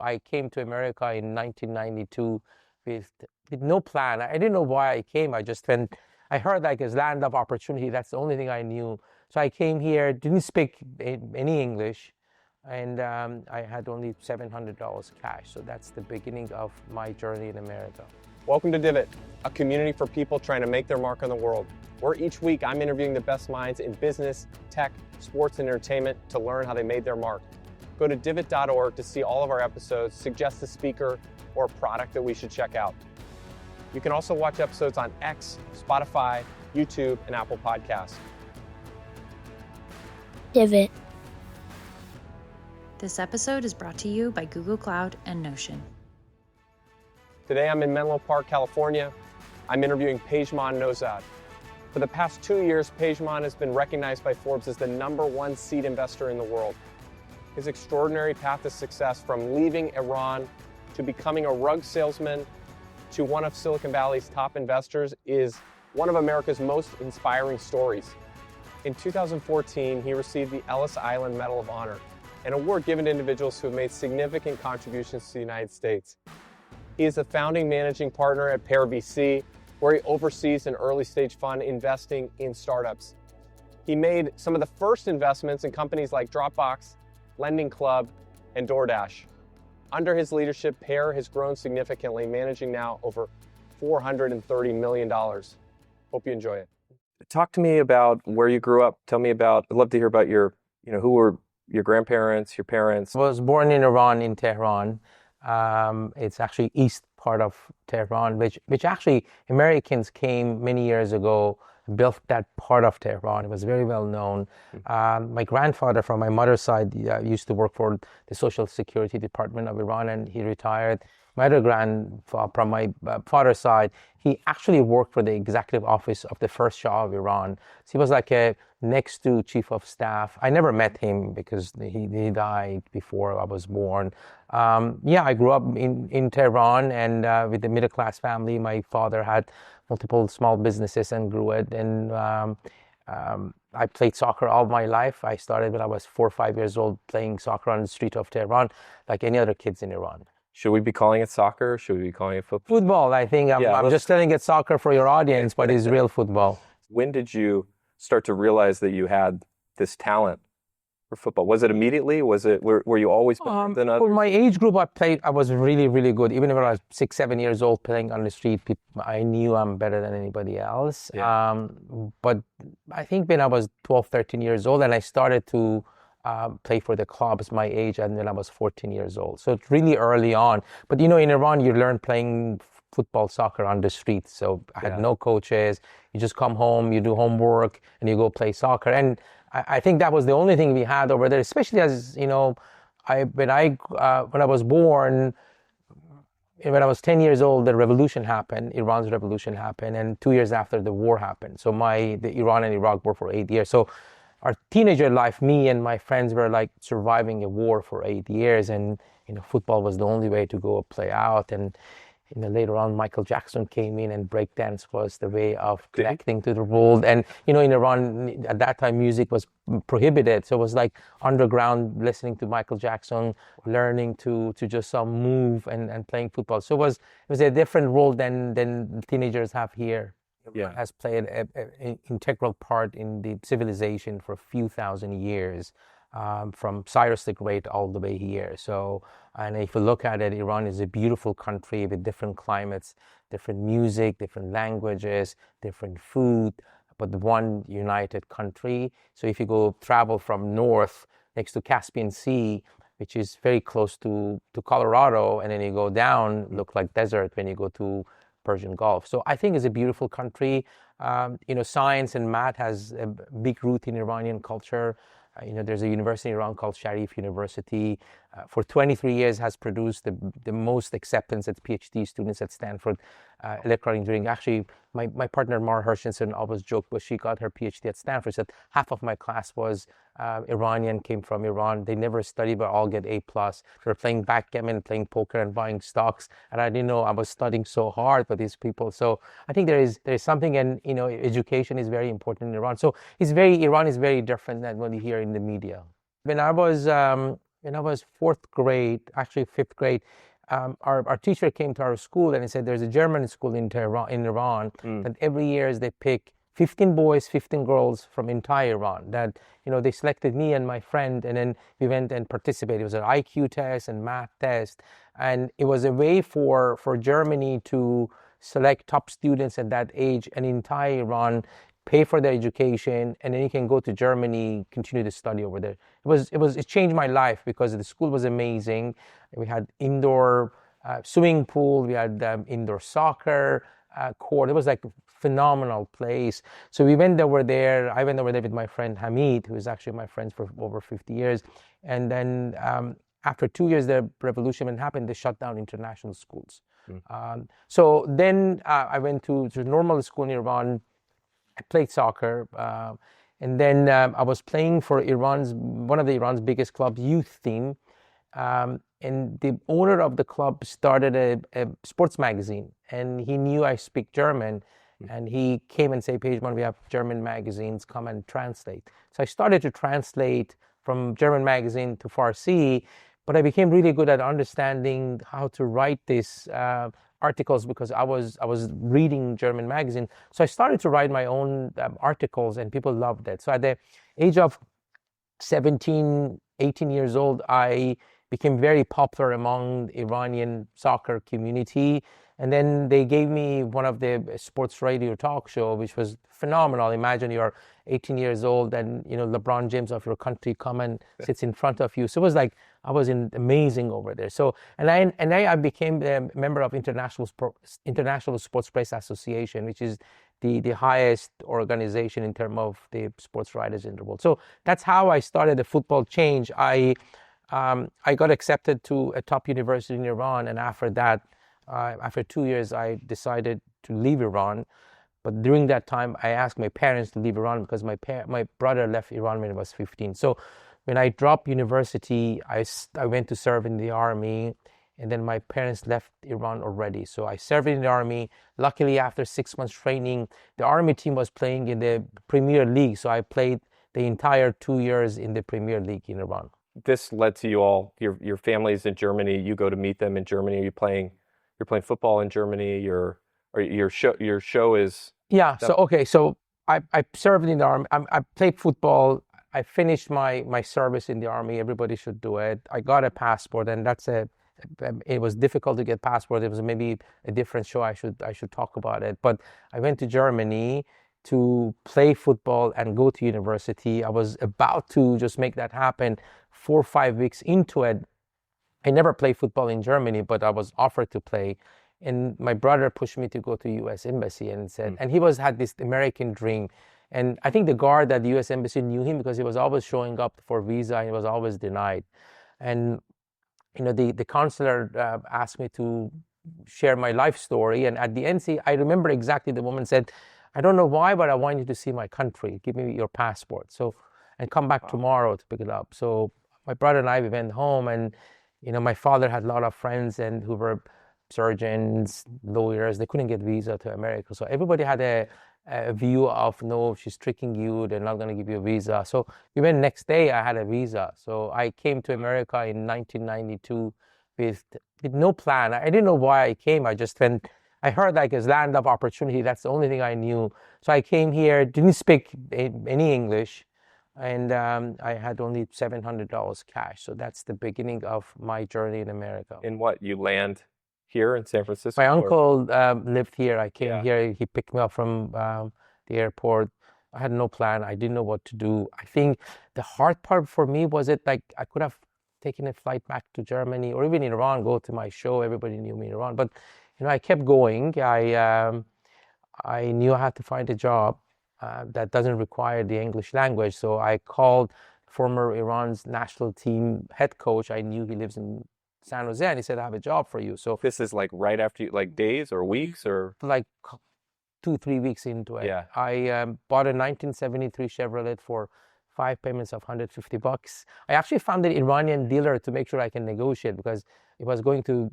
I came to America in 1992 with, with no plan. I didn't know why I came. I heard like it's land of opportunity. That's the only thing I knew. So I came here, didn't speak any English, and I had only $700 cash. So that's the beginning of my journey in America. Welcome to Divot, a community for people trying to make their mark on the world. Where each week I'm interviewing the best minds in business, tech, sports, and entertainment to learn how they made their mark. Go to divot.org to see all of our episodes, suggest a speaker or a product that we should check out. You can also watch episodes on X, Spotify, YouTube, and Apple Podcasts. Divot. This episode is brought to you by Google Cloud and Notion. Today I'm in Menlo Park, California. I'm interviewing Pejman Nozad. For the past 2 years, Pejman has been recognized by Forbes as the #1 seed investor in the world. His extraordinary path to success, from leaving Iran to becoming a rug salesman to one of Silicon Valley's top investors, is one of America's most inspiring stories. In 2014, he received the Ellis Island Medal of Honor, an award given to individuals who have made significant contributions to the United States. He is the founding managing partner at Pear VC, where he oversees an early-stage fund investing in startups. He made some of the first investments in companies like Dropbox, Lending Club, and DoorDash. Under his leadership, Pear has grown significantly, managing now over $430 million. Hope you enjoy it. Talk to me about where you grew up. Tell me about, I'd love to hear about who were your grandparents, your parents. I was born in Iran, in Tehran. It's actually east part of Tehran, which actually Americans came many years ago, built that part of Tehran. It was very well known. My grandfather from my mother's side used to work for the Social Security Department of Iran, and he retired. My other grandfather from my father's side, he actually worked for the executive office of the first Shah of Iran. So he was like a next to chief of staff. I never met him because he died before I was born. I grew up in Tehran, and with a middle class family. My father had multiple small businesses and grew it. And I played soccer all my life. I started when I was 4 or 5 years old playing soccer on the street of Tehran, like any other kids in Iran. Should we be calling it soccer? Or should we be calling it football? Football, I think. I'm just telling it soccer for your audience, but it's real football. When did you start to realize that you had this talent for football? Was it immediately? Were you always better than others? For my age group, I was really, really good. Even when I was 6, 7 years old playing on the street, I knew I'm better than anybody else. Yeah. But I think when I was 12, 13 years old, and I started to play for the clubs my age, and then I was 14 years old. So it's really early on. But in Iran, you learn playing football, soccer on the street. So I had no coaches. You just come home, you do homework, and you go play soccer. And I think that was the only thing we had over there, especially as, when I was born, when I was 10 years old, the revolution happened, Iran's revolution happened, and 2 years after the war happened. So the Iran and Iraq war for 8 years. So our teenager life, me and my friends were like surviving a war for 8 years, and football was the only way to go play out. And later on, Michael Jackson came in, and breakdance was the way of connecting to the world. And in Iran at that time, music was prohibited, so it was like underground, listening to Michael Jackson, learning to just move and playing football. So it was a different role than teenagers have here. Yeah. Has played an integral part in the civilization for a few thousand years, from Cyrus the Great all the way here. So, and if you look at it, Iran is a beautiful country with different climates, different music, different languages, different food, but one united country. So if you go travel from north next to Caspian Sea, which is very close to Colorado, and then you go down, look like desert when you go to Persian Gulf. So I think it's a beautiful country. Science and math has a big root in Iranian culture. There's a university in Iran called Sharif University. For 23 years has produced the most acceptance at PhD students at Stanford, electronic engineering. Actually, my partner Mara Hershenson always joked, but she got her PhD at Stanford, said half of my class was Iranian, came from Iran. They never studied, but all get A+. They were playing backgammon, playing poker, and buying stocks. And I didn't know I was studying so hard for these people. So I think there is something, and education is very important in Iran. So Iran is very different than what you hear in the media. When I was when I was fourth grade, actually fifth grade, our teacher came to our school and he said there's a German school in Iran that every year they pick 15 boys, 15 girls from entire Iran. That they selected me and my friend, and then we went and participated. It was an IQ test and math test, and it was a way for Germany to select top students at that age and entire Iran, pay for their education, and then you can go to Germany, continue to study over there. It changed my life because the school was amazing. We had indoor swimming pool, we had indoor soccer court. It was like a phenomenal place. So we went over there. I went over there with my friend Hamid, who is actually my friend for over 50 years. And then after 2 years, the revolution happened. They shut down international schools. So then I went to normal school in Iran. I played soccer, and then I was playing for one of Iran's biggest clubs, youth team, and the owner of the club started a sports magazine, and he knew I speak German, and he came and said, Pejman, we have German magazines, come and translate. So I started to translate from German magazine to Farsi, but I became really good at understanding how to write this articles because I was reading German magazine. So I started to write my own articles, and people loved it. So at the age of 17, 18 years old, I became very popular among the Iranian soccer community. And then they gave me one of the sports radio talk show, which was phenomenal. Imagine you're 18 years old and LeBron James of your country come and sits in front of you. So it was like I was amazing over there. So and I became a member of International Sports Press Association, which is the highest organization in terms of the sports writers in the world. So that's how I started the football change. I got accepted to a top university in Iran, and after that, after 2 years, I decided to leave Iran. But during that time, I asked my parents to leave Iran because my brother left Iran when he was 15. So when I dropped university, I went to serve in the army, and then my parents left Iran already. So I served in the army. Luckily, after 6 months training, the army team was playing in the Premier League. So I played the entire 2 years in the Premier League in Iran. This led to you all, your family's in Germany. You go to meet them in Germany. You're playing football in Germany. Your show is So I served in the army. I played football. I finished my service in the army. Everybody should do it. I got a passport, and it was difficult to get passport. It was maybe a different show. I should talk about it. But I went to Germany to play football and go to university. I was about to just make that happen. 4 or 5 weeks into it, I never played football in Germany, but I was offered to play. And my brother pushed me to go to U.S. Embassy and said, and he had this American dream. And I think the guard at the U.S. Embassy knew him because he was always showing up for visa and he was always denied. And the counselor asked me to share my life story. And at the end, I remember exactly the woman said, I don't know why, but I want you to see my country. Give me your passport. And come back tomorrow to pick it up. So my brother and I, we went home, and my father had a lot of friends and who were surgeons, lawyers. They couldn't get visa to America. So everybody had a view of, no, she's tricking you. They're not going to give you a visa. So we went next day, I had a visa. So I came to America in 1992 with no plan. I didn't know why I came. I just went. I heard like it's land of opportunity. That's the only thing I knew. So I came here, didn't speak any English, and I had only $700 cash. So that's the beginning of my journey in America. And what, you land here in San Francisco? My uncle lived here. I came here. He picked me up from the airport. I had no plan. I didn't know what to do. I think the hard part for me was I could have taken a flight back to Germany or even in Iran, go to my show. Everybody knew me in Iran. But I kept going. I knew I had to find a job that doesn't require the English language. So I called former Iran's national team head coach. I knew he lives in San Jose, and he said, I have a job for you. So this is like right after you, like days or weeks or? Like 2-3 weeks into it. Yeah. I bought a 1973 Chevrolet for 5 payments of $150. I actually found an Iranian dealer to make sure I can negotiate because it was going to,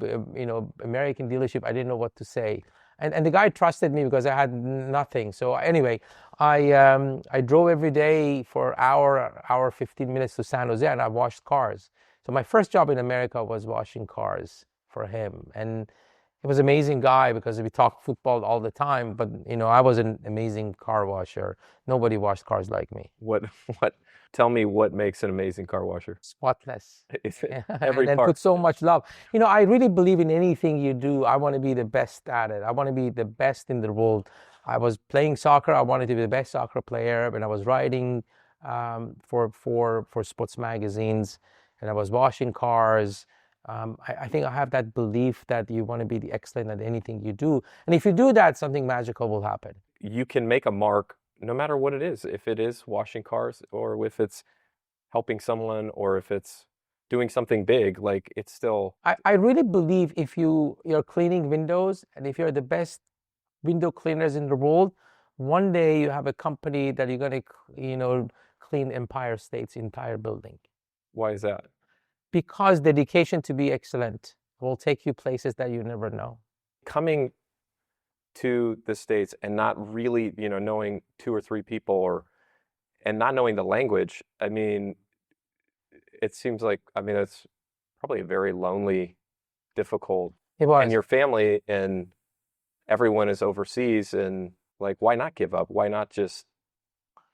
American dealership. I didn't know what to say. And the guy trusted me because I had nothing. So anyway, I drove every day for hour 15 minutes to San Jose, and I washed cars. So my first job in America was washing cars for him. And he was an amazing guy because we talked football all the time, but I was an amazing car washer. Nobody washed cars like me. What tell me what makes an amazing car washer? Spotless. Every And then part. put so much love. I really believe in anything you do, I want to be the best at it. I want to be the best in the world. I was playing soccer. I wanted to be the best soccer player, and I was writing for sports magazines, and I was washing cars. I think I have that belief that you want to be the excellent at anything you do. And if you do that, something magical will happen. You can make a mark no matter what it is. If it is washing cars, or if it's helping someone, or if it's doing something big, like it's still... I really believe if you're cleaning windows, and if you're the best window cleaners in the world, one day you have a company that you're going to, clean Empire State's entire building. Why is that? Because dedication to be excellent will take you places that you never know. Coming to the States and not really, knowing 2 or 3 people, and not knowing the language, I mean, it seems like, that's probably a very lonely, difficult... It was. And your family and everyone is overseas, and like, why not give up? Why not just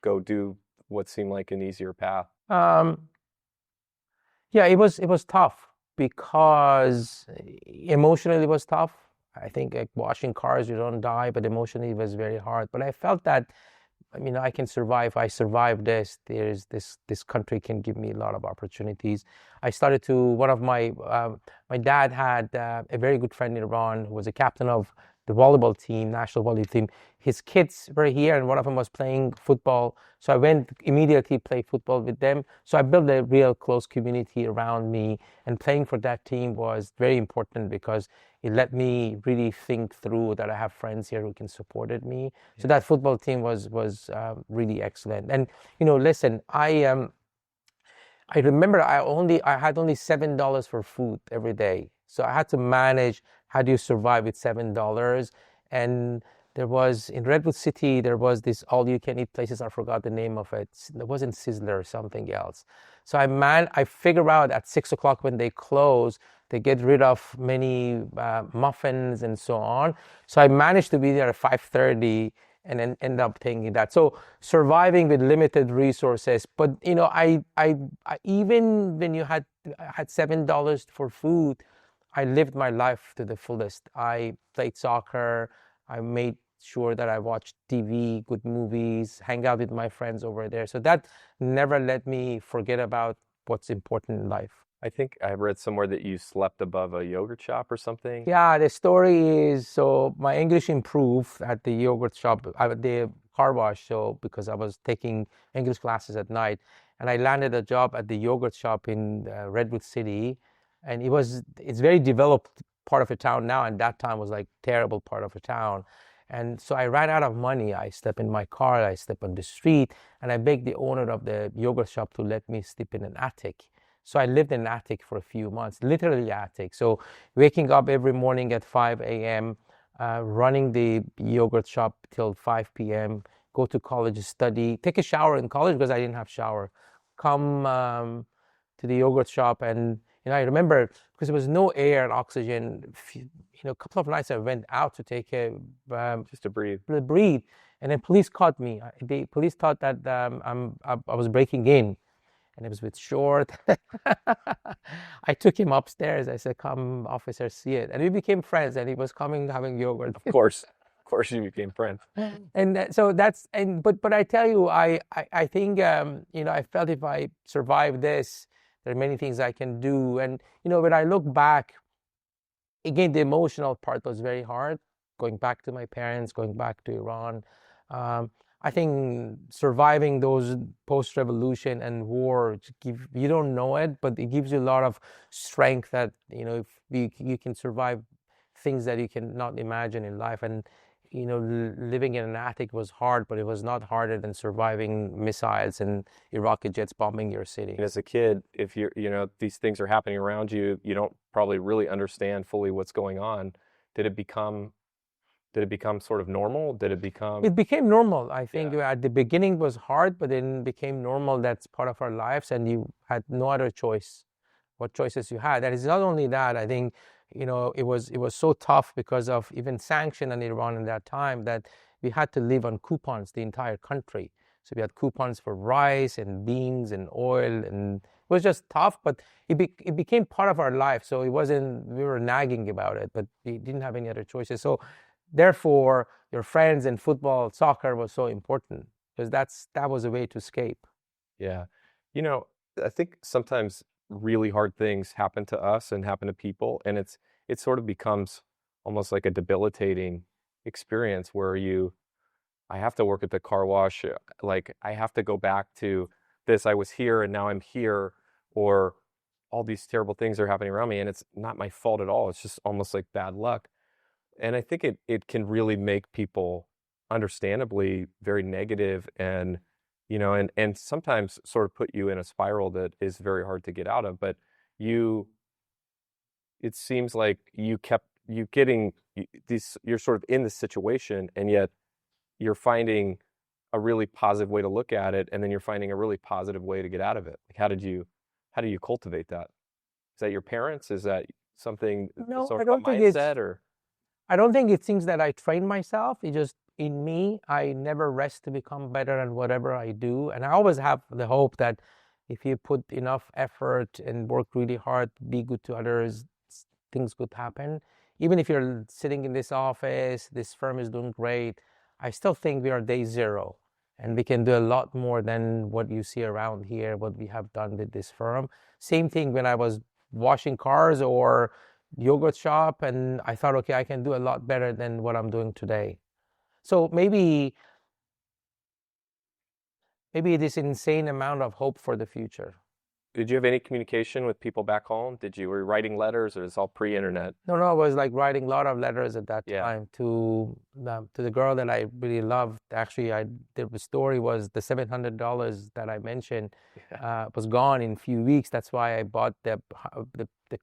go do what seemed like an easier path? Yeah, it was tough because emotionally it was tough. I think like washing cars, you don't die, but emotionally it was very hard. But I felt that, I can survive. I survived this. There's this country can give me a lot of opportunities. I started to, one of my dad had a very good friend in Iran who was a captain of the volleyball team, national volleyball team. His kids were here, and one of them was playing football. So I went immediately play football with them. So I built a real close community around me, and playing for that team was very important because it let me really think through that I have friends here who can support me. Yeah. So that football team was really excellent. And listen, I remember I had only $7 for food every day. So I had to manage how do you survive with $7. And there was, in Redwood City, there was this all-you-can-eat places. I forgot the name of it. It wasn't Sizzler or something else. So I figure out at 6 o'clock when they close, they get rid of many muffins and so on. So I managed to be there at 5:30 and then end up taking that. So surviving with limited resources. But I even when I had $7 for food, I lived my life to the fullest. I played soccer. I made sure that I watched TV, good movies, hang out with my friends over there. So that never let me forget about what's important in life. I think I read somewhere that you slept above a yogurt shop or something. Yeah, the story is, so my English improved at the yogurt shop, at the car wash, so because I was taking English classes at night, and I landed a job at the yogurt shop in Redwood City, and it's very developed part of a town now, and that time was like terrible part of a town. And so I ran out of money. I slept in my car, I slept on the street, and I begged the owner of the yogurt shop to let me sleep in an attic. So I lived in an attic for a few months, literally attic. So waking up every morning at 5 a.m., running the yogurt shop till 5 p.m., go to college, study, take a shower in college because I didn't have shower, come to the yogurt shop. And I remember, because there was no air and oxygen, a couple of nights I went out to take just to breathe. And then police caught me. The police thought that I was breaking in. And it was with short. I took him upstairs. I said, "Come, officer, see it." And we became friends. And he was coming, having yogurt. Of course you became friends. And so but I tell you, I think I felt if I survive this, there are many things I can do. And when I look back, again, the emotional part was very hard. Going back to my parents, going back to Iran. I think surviving those post-revolution and war, you don't know it, but it gives you a lot of strength that, if you can survive things that you cannot imagine in life. And, living in an attic was hard, but it was not harder than surviving missiles and Iraqi jets bombing your city. As a kid, if these things are happening around you, you don't probably really understand fully what's going on. Did it become sort of normal? It became normal. I think at the beginning it was hard, but then it became normal. That's part of our lives, and you had no other choice. what choices you had. And it's not only that, I think, it was so tough because of even sanction on Iran in that time that we had to live on coupons, the entire country. So we had coupons for rice and beans and oil, and it was just tough, but it became part of our life. So it wasn't, we were nagging about it, but we didn't have any other choices. So therefore, your friends and football, soccer was so important because that was a way to escape. Yeah. I think sometimes really hard things happen to us and happen to people, and it sort of becomes almost like a debilitating experience where I have to work at the car wash, like I have to go back to this, I was here and now I'm here, or all these terrible things are happening around me and it's not my fault at all. It's just almost like bad luck. And I think it can really make people understandably very negative and and sometimes sort of put you in a spiral that is very hard to get out of. But it seems like you're sort of in this situation, and yet you're finding a really positive way to look at it, and then you're finding a really positive way to get out of it. Like, how do you cultivate that? Is that your parents? Is that something, No, sort I of a don't think mindset, or? I don't think it's things that I train myself. It's just in me. I never rest to become better at whatever I do. And I always have the hope that if you put enough effort and work really hard, be good to others, things could happen. Even if you're sitting in this office, this firm is doing great, I still think we are day zero. And we can do a lot more than what you see around here, what we have done with this firm. Same thing when I was washing cars or yogurt shop, and I thought, okay, I can do a lot better than what I'm doing today. So maybe this insane amount of hope for the future. Did you have any communication with people back home? Were you writing letters, or is it all pre-internet? No, I was like writing a lot of letters at that Yeah. time to the girl that I really loved. Actually, the story was the $700 that I mentioned was gone in a few weeks. That's why I bought the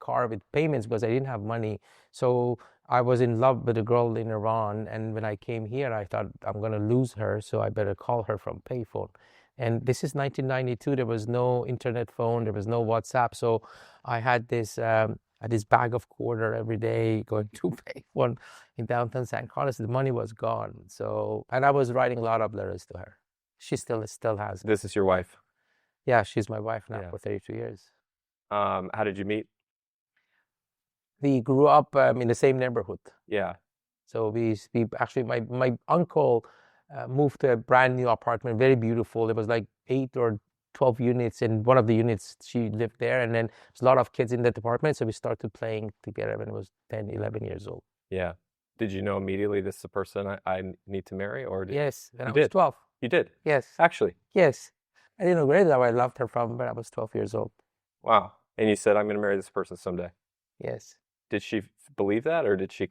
car with payments, because I didn't have money. So I was in love with a girl in Iran, and when I came here, I thought I'm gonna lose her, so I better call her from payphone. And this is 1992. There was no internet phone. There was no WhatsApp. So I had this bag of quarter every day going to payphone in downtown San Carlos. The money was gone. So, and I was writing a lot of letters to her. She still has it. This is your wife? Yeah, she's my wife now Yeah. for 32 years. How did you meet? We grew up in the same neighborhood. Yeah. So we actually, my uncle moved to a brand new apartment, very beautiful. It was like 8 or 12 units, and one of the units she lived there, and then there's a lot of kids in that apartment. So we started playing together when I was 10, 11 years old. Yeah. Did you know immediately this is the person I need to marry, or Yes, when I You was did? 12. You did? Yes, Actually. yes. I didn't know where that I loved her from, but I was 12 years old. Wow. And you said, I'm going to marry this person someday. Yes. Did she believe that, or did she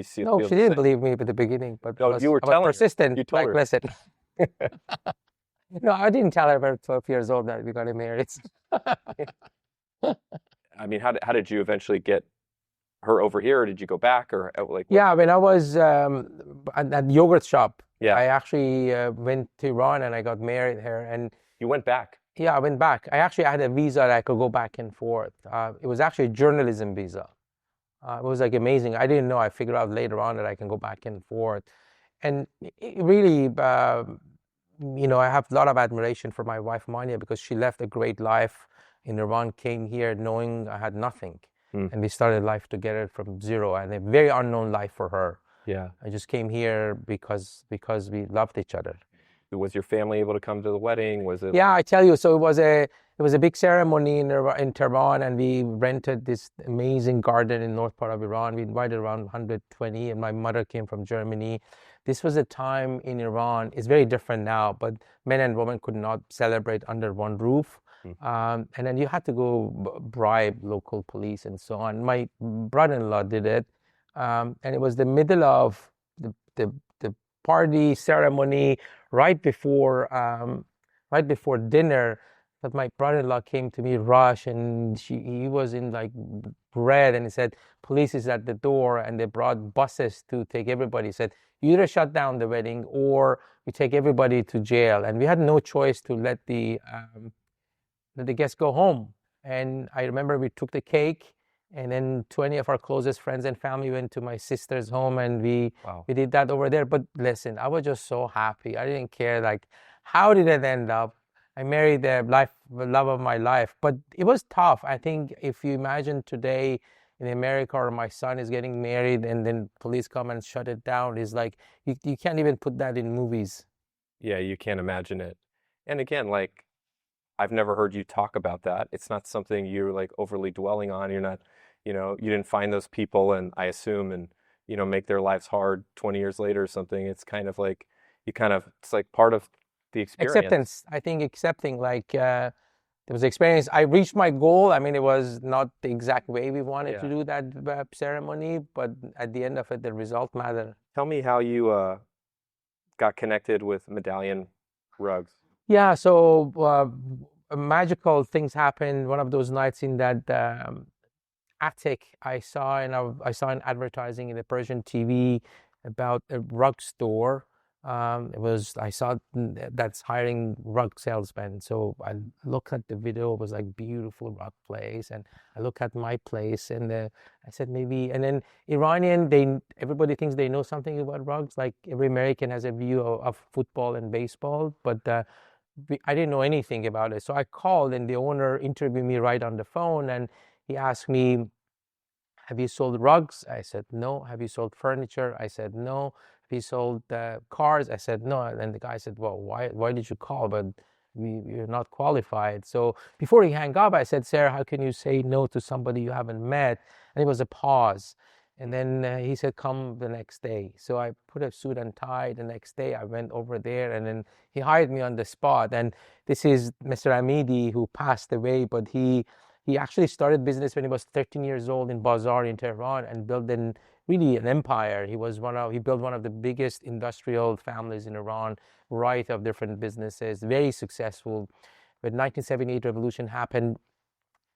see? No, feel she the didn't same? believe me at the beginning, but No, you were I was telling her. persistent. You told like her. listen. No, I didn't tell her about 12 years old that we got married. I mean, how did you eventually get her over here, or did you go back, or like? Yeah, when I was at yogurt shop, Yeah. I actually went to Iran and I got married here. And You went back. yeah, I went back. I actually had a visa that I could go back and forth. It was actually a journalism visa. It was like amazing. I didn't know. I figured out later on that I can go back and forth. And it really, I have a lot of admiration for my wife, Mania, because she left a great life in Iran, came here knowing I had nothing. And we started life together from zero, and a very unknown life for her. Yeah. I just came here because we loved each other. Was your family able to come to the wedding? Was it? Yeah, I tell you. So it was a big ceremony in Tehran, and we rented this amazing garden in north part of Iran. We invited around 120, and my mother came from Germany. This was a time in Iran. It's very different now, but men and women could not celebrate under one roof. And then you had to go bribe local police and so on. My brother-in-law did it, and it was the middle of the party ceremony right before dinner. But my brother-in-law came to me, rush, and he was in like red, and he said, "Police is at the door," and they brought buses to take everybody. He said, "You either shut down the wedding or we take everybody to jail." And we had no choice to let the guests go home. And I remember we took the cake, and then 20 of our closest friends and family went to my sister's home, and Wow. we did that over there. But listen, I was just so happy. I didn't care like how did it end up. I married the love of my life, but it was tough. I think if you imagine today in America, or my son is getting married and then police come and shut it down, it's like you can't even put that in movies. Yeah, you can't imagine it. And again, like I've never heard you talk about that. It's not something you're like overly dwelling on. You're not, you didn't find those people and I assume and, make their lives hard 20 years later or something. It's kind of like it's like part of the experience. Acceptance. I think accepting like there was experience. I reached my goal. I mean, it was not the exact way we wanted to Yeah. do that ceremony, but at the end of it, the result mattered. Tell me how you got connected with Medallion rugs. Yeah, so magical things happened. One of those nights in that attic, I saw an advertising in the Persian TV about a rug store. I saw that's hiring rug salesmen. So I looked at the video. It was like beautiful rug place, and I look at my place, and I said maybe. And then everybody thinks they know something about rugs. Like every American has a view of football and baseball, but I didn't know anything about it. So I called, and the owner interviewed me right on the phone, and he asked me, have you sold rugs? I said, no. Have you sold furniture? I said, no. Have you sold cars? I said, no. And the guy said, well, why did you call? But you're not qualified. So before he hung up, I said, sir, how can you say no to somebody you haven't met? And it was a pause. And then he said, come the next day. So I put a suit and tie. The next day I went over there, and then he hired me on the spot. And this is Mr. Amidi, who passed away, but he actually started business when he was 13 years old in Bazaar in Tehran and built really an empire. He built one of the biggest industrial families in Iran, variety of different businesses, very successful. When 1978 revolution happened,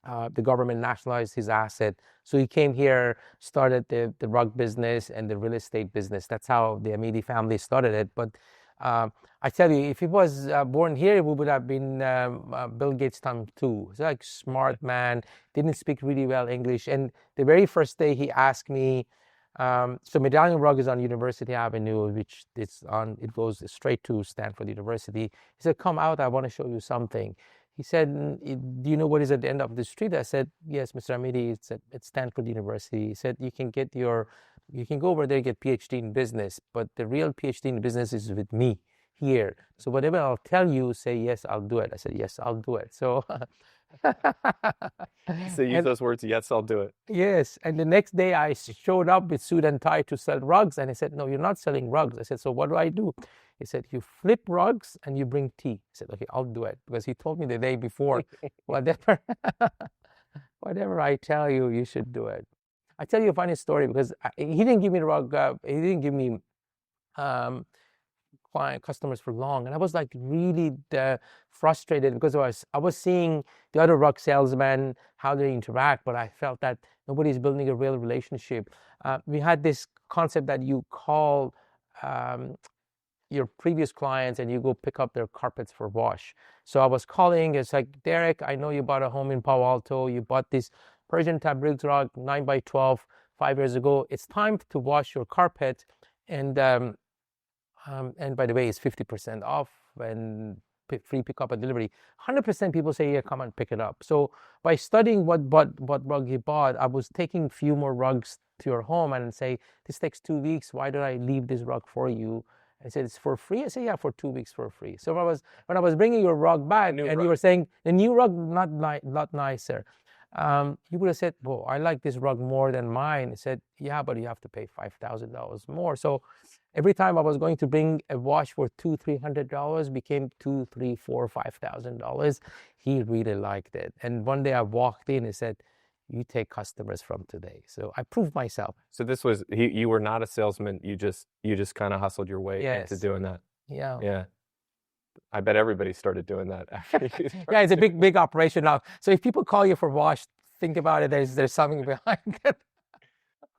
the government nationalized his asset. So he came here, started the rug business and the real estate business. That's how the Amidi family started it. But I tell you, if he was born here, we would have been Bill Gates time two. He's like smart man, didn't speak really well English. And the very first day he asked me, so Medallion Rug is on University Avenue, which it goes straight to Stanford University. He said, come out, I want to show you something. He said, do you know what is at the end of the street? I said, yes, Mr. Amidi, it's at Stanford University. He said, you can go over there and get PhD in business, but the real PhD in business is with me here. So whatever I'll tell you, say, yes, I'll do it. I said, yes, I'll do it. So So use those words, yes, I'll do it. yes. And the next day I showed up with suit and tie to sell rugs. And he said, no, you're not selling rugs. I said, so what do I do? He said, you flip rugs and you bring tea. I said, okay, I'll do it. Because he told me the day before, whatever, whatever I tell you, you should do it. I tell you a funny story because he didn't give me the rug. He didn't give me customers for long, and I was like really frustrated because I was seeing the other rug salesmen, how they interact, but I felt that nobody's building a real relationship. We had this concept that you call your previous clients and you go pick up their carpets for wash. So I was calling, it's like, Derek, I know you bought a home in Palo Alto. You bought this Persian Tabriz rug 9x12 5 years ago. It's time to wash your carpet. And by the way, it's 50% off and free pickup and delivery. 100% people say, yeah, come and pick it up. So by studying what rug you bought, I was taking a few more rugs to your home and say, this takes 2 weeks. Why did I leave this rug for you? I said, it's for free. I said, yeah, for 2 weeks for free. So when I was bringing your rug back and you were saying the new rug not nicer, you would have said, well, I like this rug more than mine. I said, yeah, but you have to pay $5,000 more. So every time I was going to bring a wash for $200-300 became $2,000, $3,000, $4,000, $5,000. He really liked it. And one day I walked in and said, you take customers from today. So I proved myself. So this was you were not a salesman. You just kind of hustled your way into doing that. Yeah. Yeah. I bet everybody started doing that after you started. Yeah, it's a big operation now. So if people call you for wash, think about it. There's something behind it.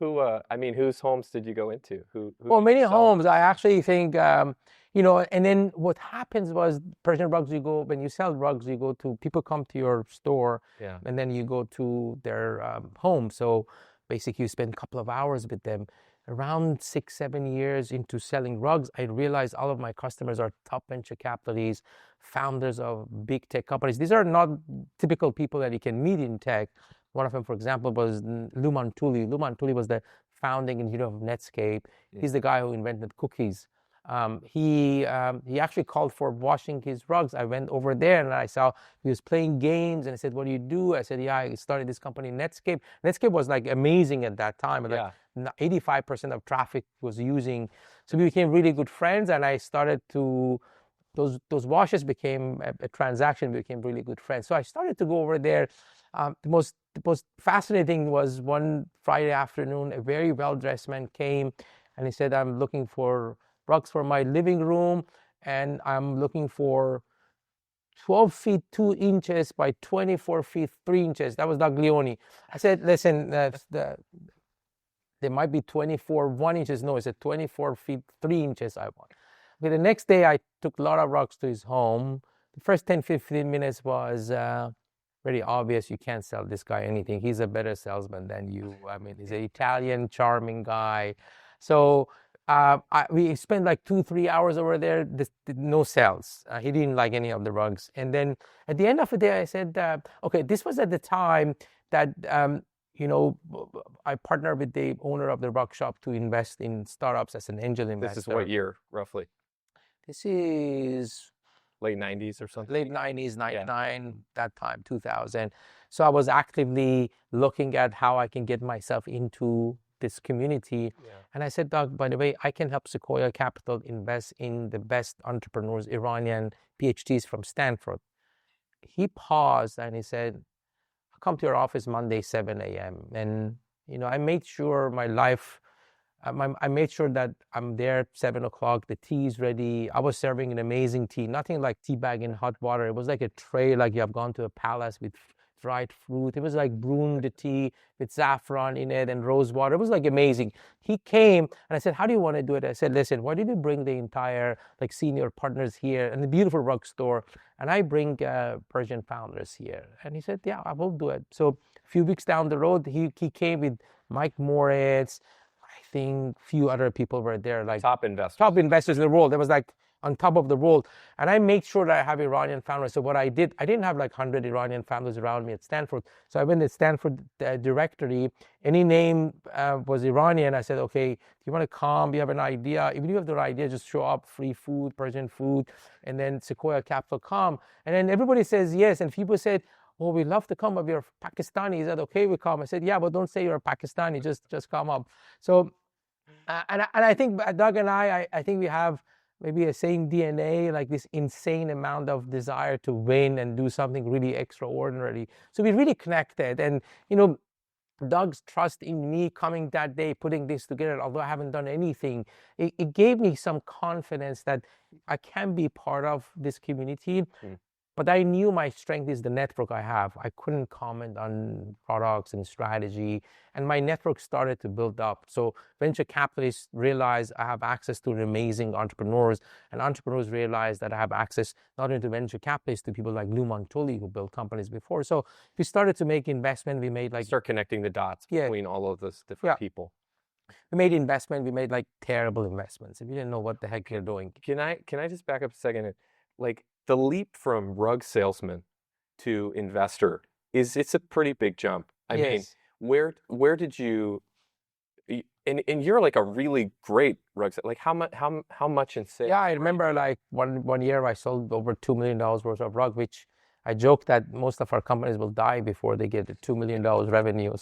I mean, whose homes did you go into? Who Well, did you many sell? homes, I actually think, and then what happens was Persian rugs, when you sell rugs, people come to your store Yeah. and then you go to their home. So basically you spend a couple of hours with them. Around 6, 7 years into selling rugs, I realized all of my customers are top venture capitalists, founders of big tech companies. These are not typical people that you can meet in tech. One of them, for example, was Luman Tuli. Luman Tuli was the founding engineer of Netscape. He's the guy who invented cookies. He actually called for washing his rugs. I went over there and I saw he was playing games, and I said, "What do you do?" I said, "Yeah, I started this company, Netscape." Netscape was like amazing at that time. Yeah. Like 85% of traffic was using. So we became really good friends, and I started to those washes became a transaction. We became really good friends. So I started to go over there. The most fascinating was one Friday afternoon, a very well-dressed man came and he said, "I'm looking for rugs for my living room, and I'm looking for 12 feet 2 inches by 24 feet 3 inches." That was Doug Leone. I said, "Listen, there might be 24 1 inches." No, he said 24 feet 3 inches I want. Okay, the next day I took a lot of rugs to his home. The first 10, 15 minutes was very obvious. You can't sell this guy anything. He's a better salesman than you. I mean, he's an Italian, charming guy. So we spent like 2, 3 hours over there. No sales. He didn't like any of the rugs. And then at the end of the day, I said, okay, this was at the time that, I partnered with the owner of the rug shop to invest in startups as an angel investor. This is what year, roughly? This is Late 90s or something? late 90s, 99, that time, 2000. So I was actively looking at how I can get myself into this community. Yeah. And I said, "Doug, by the way, I can help Sequoia Capital invest in the best entrepreneurs, Iranian PhDs from Stanford." He paused and he said, "I'll come to your office Monday, 7 a.m." And, I made sure my life, I made sure that I'm there at 7 o'clock. The tea is ready. I was serving an amazing tea, nothing like tea bag in hot water. It was like a tray, like you have gone to a palace with dried fruit. It was like brewed tea with saffron in it and rose water. It was like amazing. He came and I said, "How do you want to do it?" I said, "Listen, why did you bring the entire like senior partners here and the beautiful rug store, and I bring Persian founders here?" And he said, "Yeah, I will do it." So a few weeks down the road, he came with Mike Moritz. I think few other people were there, like Top investors in the world. There was like on top of the world. And I made sure that I have Iranian founders. So what I didn't have like 100 Iranian founders around me at Stanford. So I went to Stanford directory. Any name was Iranian. I said, "Okay, do you want to come? Do you have an idea? Even if you have the idea, just show up, free food, Persian food, and then Sequoia Capital come." And then everybody says yes. And people said, "Oh, we'd love to come, but we're Pakistani. Is that okay we come?" I said, "Yeah, but don't say you're Pakistani. Just come up." So, and I think Doug and I think we have maybe a same DNA, like this insane amount of desire to win and do something really extraordinary. So we really connected. And, Doug's trust in me coming that day, putting this together, although I haven't done anything, it gave me some confidence that I can be part of this community. But I knew my strength is the network I have. I couldn't comment on products and strategy, and my network started to build up. So venture capitalists realized I have access to amazing entrepreneurs, and entrepreneurs realized that I have access not only to venture capitalists, to people like Luman Tuli who built companies before. So we started to make investment. We made like Start connecting the dots between all of those different people. We made investment. We made like terrible investments. If you didn't know what the heck you're doing. Can I just back up a second? Like the leap from rug salesman to investor it's a pretty big jump. I mean, where did you? And you're like a really great rug. Like how much in sales? Yeah, I remember like one year I sold over $2 million worth of rug, which I joke that most of our companies will die before they get the $2 million revenue.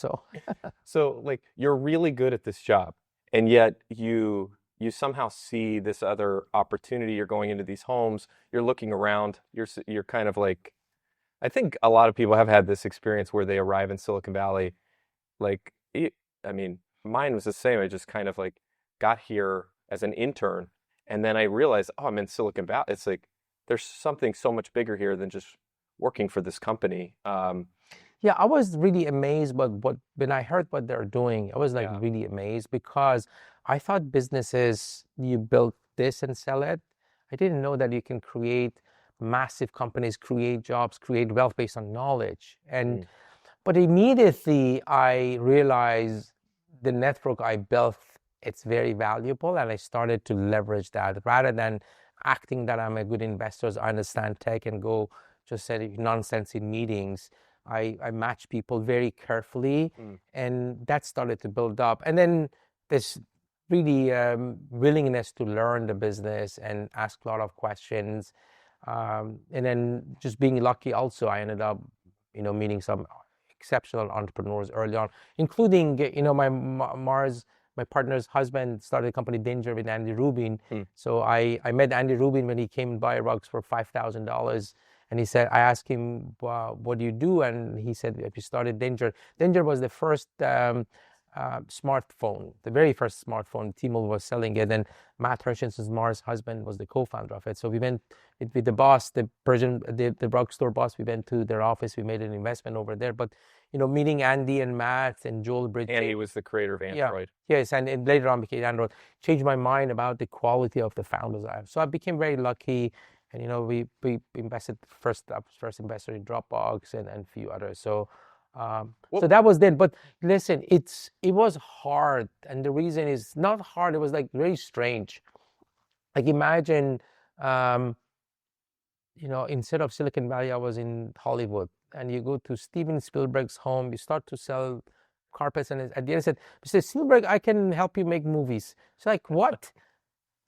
So like you're really good at this job, and yet you somehow see this other opportunity. You're going into these homes. You're looking around. You're kind of like, I think a lot of people have had this experience where they arrive in Silicon Valley. Like, I mean, mine was the same. I just kind of like got here as an intern, and then I realized, oh, I'm in Silicon Valley. It's like there's something so much bigger here than just working for this company. Yeah, I was really amazed by when I heard what they're doing. I was like Yeah. really amazed because I thought businesses, you build this and sell it. I didn't know that you can create massive companies, create jobs, create wealth based on knowledge. Mm. But immediately I realized the network I built, it's very valuable, and I started to leverage that rather than acting that I'm a good investor, I understand tech and go just say nonsense in meetings. I match people very carefully, Mm. and that started to build up. And then this really willingness to learn the business and ask a lot of questions. And then just being lucky also, I ended up, meeting some exceptional entrepreneurs early on, including, my partner's husband started a company Danger with Andy Rubin. Mm. So I met Andy Rubin when he came and buy rugs for $5,000. And he said, I asked him, what do you do? And he said, if you started Danger. Danger was the first smartphone, the very first smartphone. T-Mobile was selling it. And Matt Hershen's Mars husband was the co-founder of it. So we went with the boss, the rug store boss. We went to their office. We made an investment over there. But meeting Andy and Matt and Joel Bridges. Andy was the creator of Android. Yeah. Yes, and later on became Android. Changed my mind about the quality of the founders I have. So I became very lucky, and we invested first investor in Dropbox and a few others. So so that was then. But listen, it was hard, and the reason is not hard. It was like very strange. Like imagine, instead of Silicon Valley, I was in Hollywood, and you go to Steven Spielberg's home. You start to sell carpets, and at the end, I said, "Mr. Spielberg, I can help you make movies." It's like what?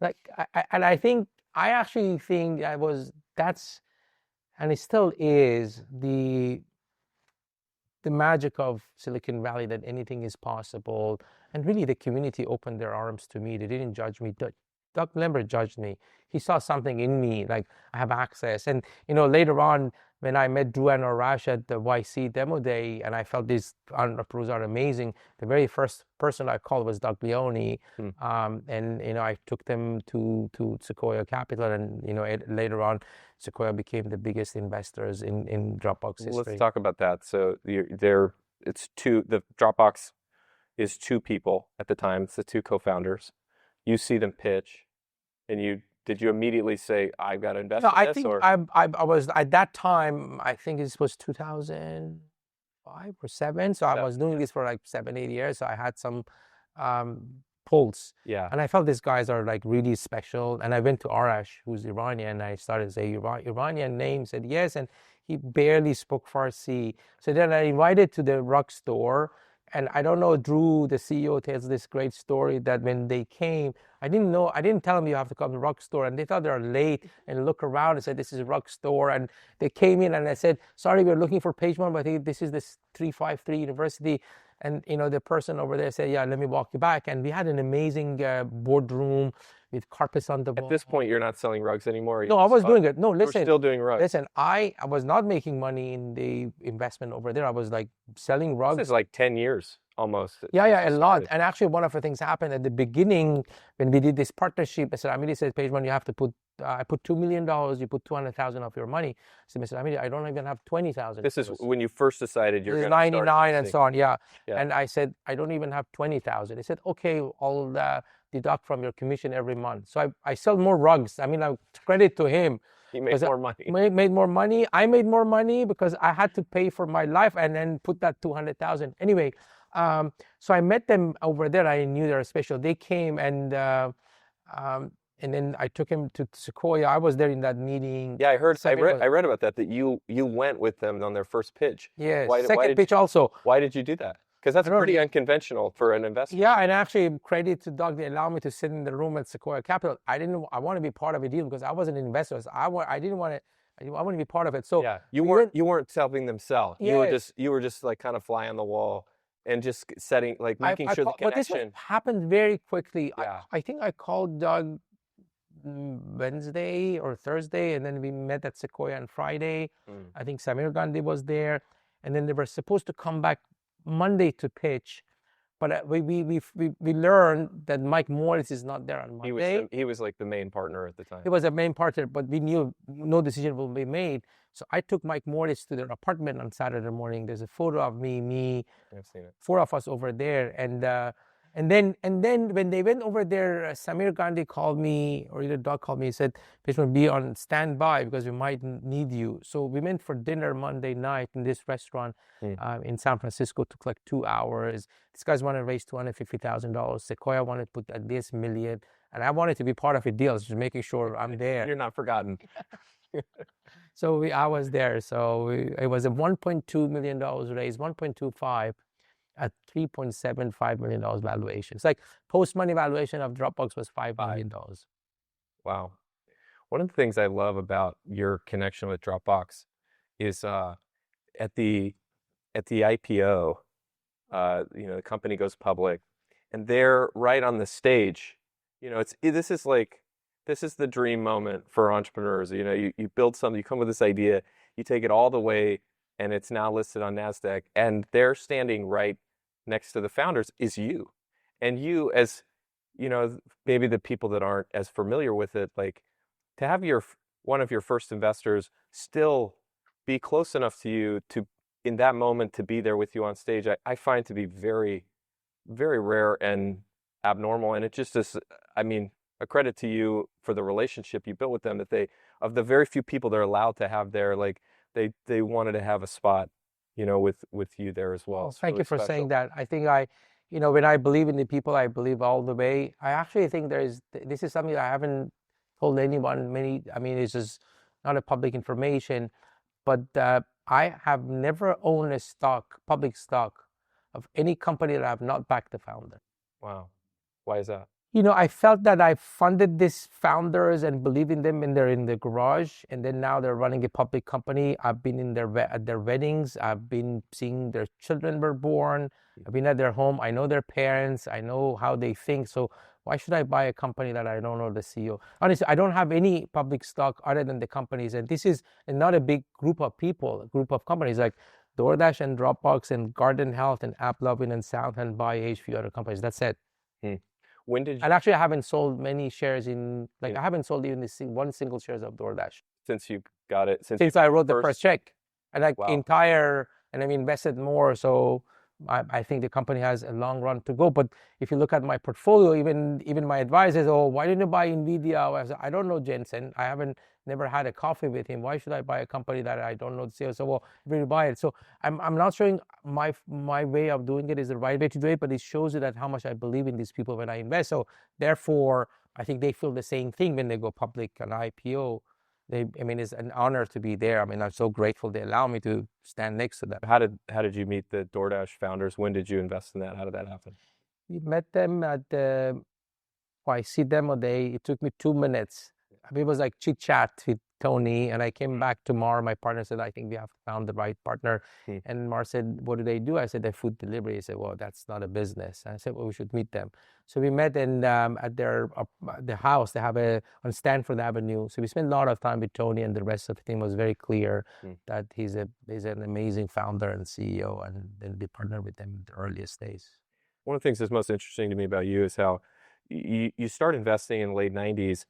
Like, and I actually think that's, and it still is the magic of Silicon Valley, that anything is possible. And really the community opened their arms to me. They didn't judge me. Doug never judged me. He saw something in me, like I have access. And later on, when I met Drew and Arash at the YC demo day, and I felt these entrepreneurs are amazing, the very first person I called was Doug Leone. And I took them to Sequoia Capital, and later on, Sequoia became the biggest investors in Dropbox history. Let's talk about that. So it's two. The Dropbox is two people at the time. It's the two co-founders. You see them pitch, and did you immediately say, I've got to invest in this? I think I was at that time, I think this was 2005 or 7. So I was doing this for like 7-8 years. So I had some pulse. Yeah. And I felt these guys are like really special. And I went to Arash, who's Iranian, and I started to say Iranian name, said yes. And he barely spoke Farsi. So then I invited to the rug store. And I don't know, Drew, the CEO, tells this great story that when they came, I didn't tell them you have to come to rug store. And they thought they're late and look around and said, this is a rug store. And they came in and I said, sorry, we're looking for Pejman, but I think this is this 353 University. And, the person over there said, yeah, let me walk you back. And we had an amazing boardroom with carpets on the wall. At this point, you're not selling rugs anymore? No, I was doing it. No, listen. You're still doing rugs? Listen, I was not making money in the investment over there. I was like selling rugs. This is like 10 years almost. Yeah, a lot. And actually, one of the things happened at the beginning when we did this partnership. I said, Amity said, Pejman, you have to put, I put $2 million, you put 200,000 of your money. I said, Mr. Amity, I don't even have 20,000. This is when you first decided you're going to start 99 and so on, yeah. And I said, I don't even have 20,000. He said, okay, I'll deduct from your commission every month. So I sell more rugs. I mean, I credit to him. He made more money. Made more money. I made more money because I had to pay for my life and then put that 200,000. Anyway, so I met them over there. I knew they were special. They came and then I took him to Sequoia. I was there in that meeting. Yeah, I read about that you went with them on their first pitch. Yes, second pitch also. Why did you do that? Because that's pretty unconventional for an investor. Yeah, and actually credit to Doug, they allowed me to sit in the room at Sequoia Capital. I want to be part of a deal because I was an investor. So I want to be part of it. So yeah, you weren't helping them sell. Yes. You were just like kind of fly on the wall and just making sure the connection. But this happened very quickly. Yeah. I think I called Doug Wednesday or Thursday, and then we met at Sequoia on Friday. I think Samir Gandhi was there, and then they were supposed to come back Monday to pitch, But we learned that Mike Morris is not there on Monday. He was like the main partner at the time. He was a main partner, but we knew no decision will be made. So I took Mike Morris to their apartment on Saturday morning. There's a photo of me, I've seen it. 4 of us over there, and then when they went over there, Samir Gandhi called me, or either Doug called me. He said, "Pejman, be on standby because we might need you." So we went for dinner Monday night in this restaurant in San Francisco. It took like 2 hours. These guys wanted to raise $250,000. Sequoia wanted to put at least $1 million. And I wanted to be part of a deal, just making sure I'm there. You're not forgotten. So I was there. So it was a $1.2 million raise, 1.25 at $3.75 million valuation. It's like post-money valuation of Dropbox was $5 million. Wow. One of the things I love about your connection with Dropbox is at the IPO, the company goes public, and they're right on the stage. This is the dream moment for entrepreneurs. You build something, you come with this idea, you take it all the way, and it's now listed on NASDAQ, and they're standing right next to the founders is you. And you, as, maybe the people that aren't as familiar with it, like to have one of your first investors still be close enough to you to, in that moment, to be there with you on stage, I find to be very, very rare and abnormal. And it just is, a credit to you for the relationship you built with them, that of the very few people they're allowed to have there, like they wanted to have a spot, with you there as well. Well, thank you for saying that. I think when I believe in the people, I believe all the way. I actually think this is something I haven't told anyone it's just not a public information, but I have never owned a public stock of any company that I have not backed the founder. Wow. Why is that? I felt that I funded these founders and believe in them, and they're in the garage, and then now they're running a public company. I've been at their weddings. I've been seeing their children were born. I've been at their home. I know their parents. I know how they think. So why should I buy a company that I don't know the CEO? Honestly, I don't have any public stock other than the companies, and this is not a big group of people, a group of companies like DoorDash and Dropbox and Garden Health and AppLovin and Sound and Buy a few other companies. That's it. When did you... And actually, I haven't sold many shares I haven't sold even one single shares of DoorDash. Since you got it? Since I wrote the first check. And Wow. And I've invested more. So I think the company has a long run to go. But if you look at my portfolio, even my advisor says, why didn't you buy NVIDIA? I said, I don't know Jensen. Never had a coffee with him. Why should I buy a company that I don't know the CEO? So, if you buy it. So I'm not showing my way of doing it is the right way to do it, but it shows you that how much I believe in these people when I invest. So therefore, I think they feel the same thing when they go public on IPO. It's an honor to be there. I'm so grateful they allow me to stand next to them. How did you meet the DoorDash founders? When did you invest in that? How did that happen? We met them I see them a day. It took me 2 minutes. It was like chit chat with Tony, and I came back tomorrow. My partner said, I think we have found the right partner. And Mar said, what do they do? I said, they're food delivery. He said, well, that's not a business. And I said, well, we should meet them. So we met at their the house. They have on Stanford Avenue. So we spent a lot of time with Tony, and the rest of the team was very clear that he's an amazing founder and CEO, and then we partnered with them in the earliest days. One of the things that's most interesting to me about you is how you start investing in the late 90s.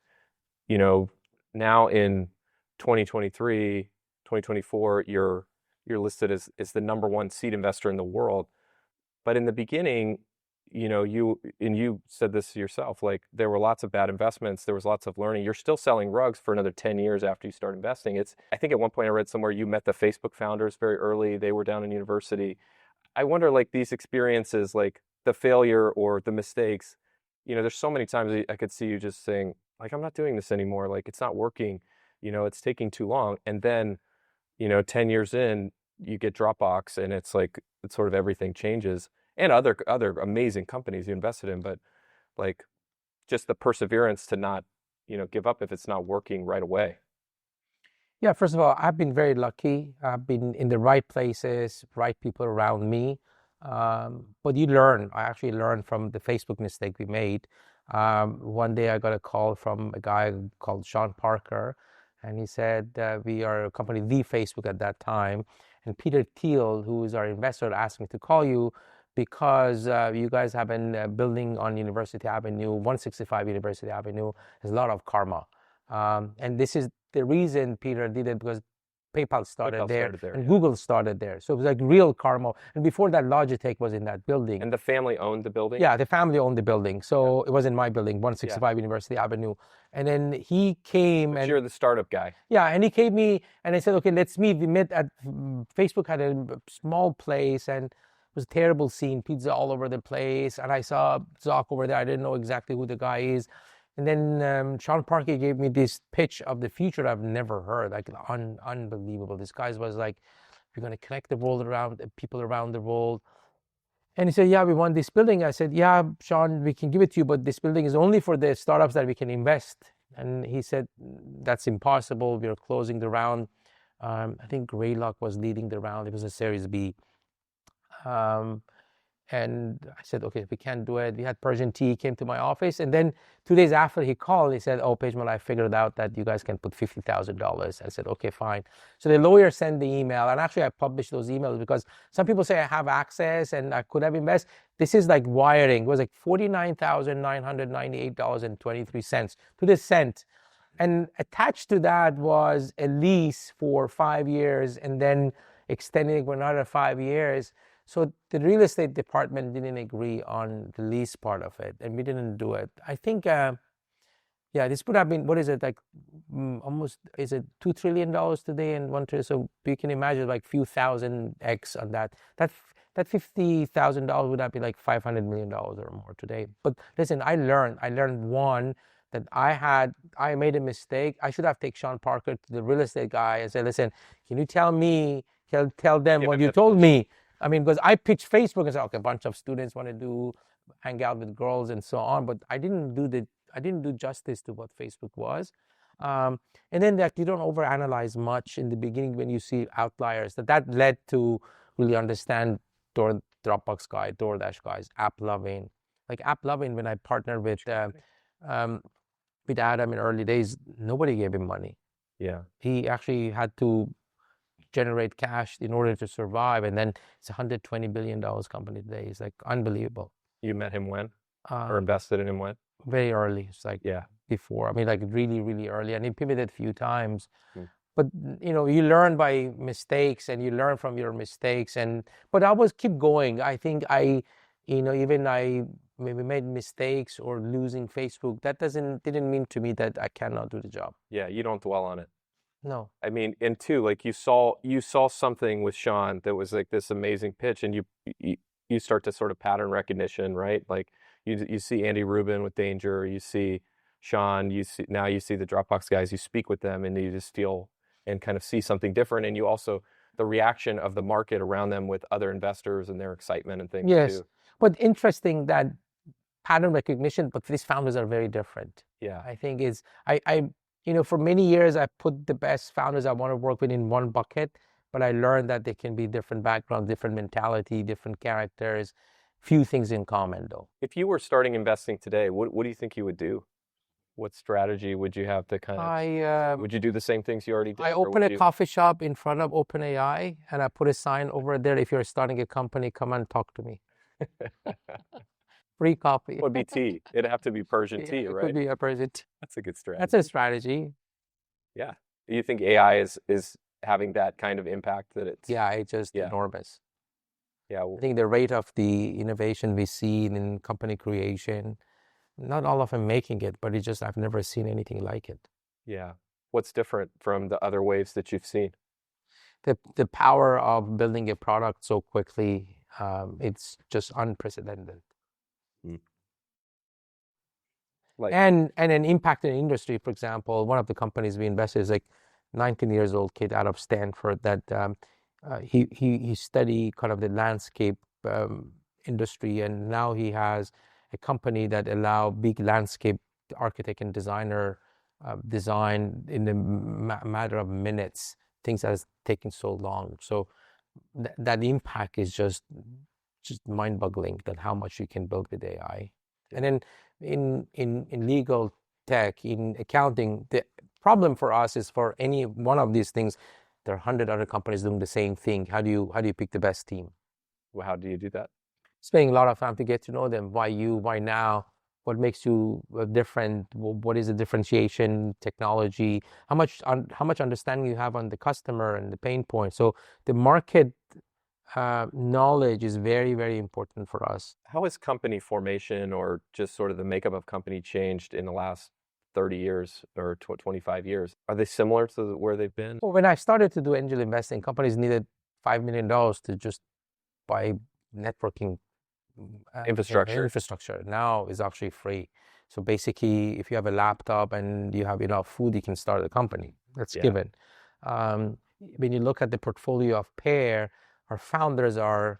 Now in 2023, 2024, you're listed as the number one seed investor in the world. But in the beginning, you said this yourself, like there were lots of bad investments. There was lots of learning. You're still selling rugs for another 10 years after you start investing. I think at one point I read somewhere you met the Facebook founders very early. They were down in university. I wonder, like these experiences, like the failure or the mistakes, there's so many times I could see you just saying, like, I'm not doing this anymore. Like, it's not working. It's taking too long. And then, 10 years in, you get Dropbox, and it's sort of everything changes. And other amazing companies you invested in, but like just the perseverance to not, give up if it's not working right away. Yeah, first of all, I've been very lucky. I've been in the right places, right people around me. But you learn. I actually learned from the Facebook mistake we made. One day I got a call from a guy called Sean Parker, and he said, we are a company, the Facebook at that time, and Peter Thiel, who is our investor, asked me to call you because you guys have a building on University Avenue, 165 University Avenue. There's a lot of karma. And this is the reason Peter did it, because PayPal started there, and yeah. Google started there. So it was like real karma. And before that, Logitech was in that building. And the family owned the building? Yeah, the family owned the building. So it was in my building, 165 University Avenue. And then he came But you're the startup guy. Yeah, and he came me and I said, okay, let's meet. We met at Facebook, had a small place, and it was a terrible scene, pizza all over the place. And I saw Zoc over there. I didn't know exactly who the guy is. And then Sean Parker gave me this pitch of the future I've never heard, like unbelievable. This guy was like, we're going to connect the world around, people around the world. And he said, yeah, we want this building. I said, yeah, Sean, we can give it to you, but this building is only for the startups that we can invest. And he said, that's impossible. We're closing the round. I think Greylock was leading the round. It was a Series B. And I said, okay, we can't do it. We had Persian tea. He came to my office. And then 2 days after he called, he said, oh, Pejman, I figured out that you guys can put $50,000. I said, okay, fine. So the lawyer sent the email. And actually, I published those emails because some people say I have access and I could have invested. This is like wiring. It was like $49,998.23 to the cent. And attached to that was a lease for 5 years and then extending for another 5 years. So the real estate department didn't agree on the lease part of it, and we didn't do it. I think, this would have been, what is it, like almost, is it $2 trillion today and 1 trillion? So you can imagine like few thousand X on that. That $50,000 would have been like $500 million or more today. But listen, I learned one, that I made a mistake. I should have taken Sean Parker to the real estate guy and said, listen, can you tell them what you told me? I mean, because I pitched Facebook and said, okay, a bunch of students want to hang out with girls and so on, but I didn't do justice to what Facebook was. And then that you don't overanalyze much in the beginning when you see outliers. That led to really understand Dropbox guy, DoorDash guys, AppLovin. Like AppLovin, when I partnered with Adam in early days, nobody gave him money. Yeah. He actually had to generate cash in order to survive, and then it's $120 billion company today. It's like unbelievable. You met him when? Or invested in him when? Very early. It's like before. I mean, like really, really early. And he pivoted a few times. But you learn by mistakes, and you learn from your mistakes. But I always keep going. I think even I maybe made mistakes or losing Facebook. That didn't mean to me that I cannot do the job. Yeah, you don't dwell on it. No. I mean, and two, like you saw something with Sean that was like this amazing pitch, and you start to sort of pattern recognition, right? Like you see Andy Rubin with Danger, you see Sean, you see the Dropbox guys, you speak with them, and you just feel and kind of see something different, and you also the reaction of the market around them with other investors and their excitement and things. Yes, too. But interesting that pattern recognition, but these founders are very different. Yeah, I think for many years, I put the best founders I want to work with in one bucket, but I learned that they can be different backgrounds, different mentality, different characters, few things in common though. If you were starting investing today, what do you think you would do? What strategy would you have to kind of, would you do the same things you already did? I open a coffee shop in front of OpenAI, and I put a sign over there, if you're starting a company, come and talk to me. Free coffee. It would be tea. It'd have to be Persian tea, right? It could be a Persian tea. That's a good strategy. That's a strategy. Yeah. Do you think AI is having that kind of impact that it's... Yeah, it's just enormous. Yeah. I think the rate of the innovation we see in company creation, not all of them making it, but I've never seen anything like it. Yeah. What's different from the other waves that you've seen? The power of building a product so quickly, it's just unprecedented. And an impact in the industry. For example, one of the companies we invested is like 19 years old kid out of Stanford that he studied kind of the landscape industry, and now he has a company that allow big landscape architect and designer design in a matter of minutes, things that has taken so long. So that impact is just mind-boggling, that how much you can build with AI. And then in legal tech, in accounting, the problem for us is for any one of these things, there are 100 other companies doing the same thing. How do you pick the best team? Well, how do you do that? spending a lot of time to get to know them. Why you? Why now? What makes you different? What is the differentiation, technology? How much understanding you have on the customer and the pain point? So the market knowledge is very, very important for us. How has company formation or just sort of the makeup of company changed in the last 30 years or 25 years? Are they similar to where they've been? Well, when I started to do angel investing, companies needed $5 million to just buy networking infrastructure. Now is actually free. So basically, if you have a laptop and you have enough food, you can start a company. That's given. When you look at the portfolio of Pair, our founders are,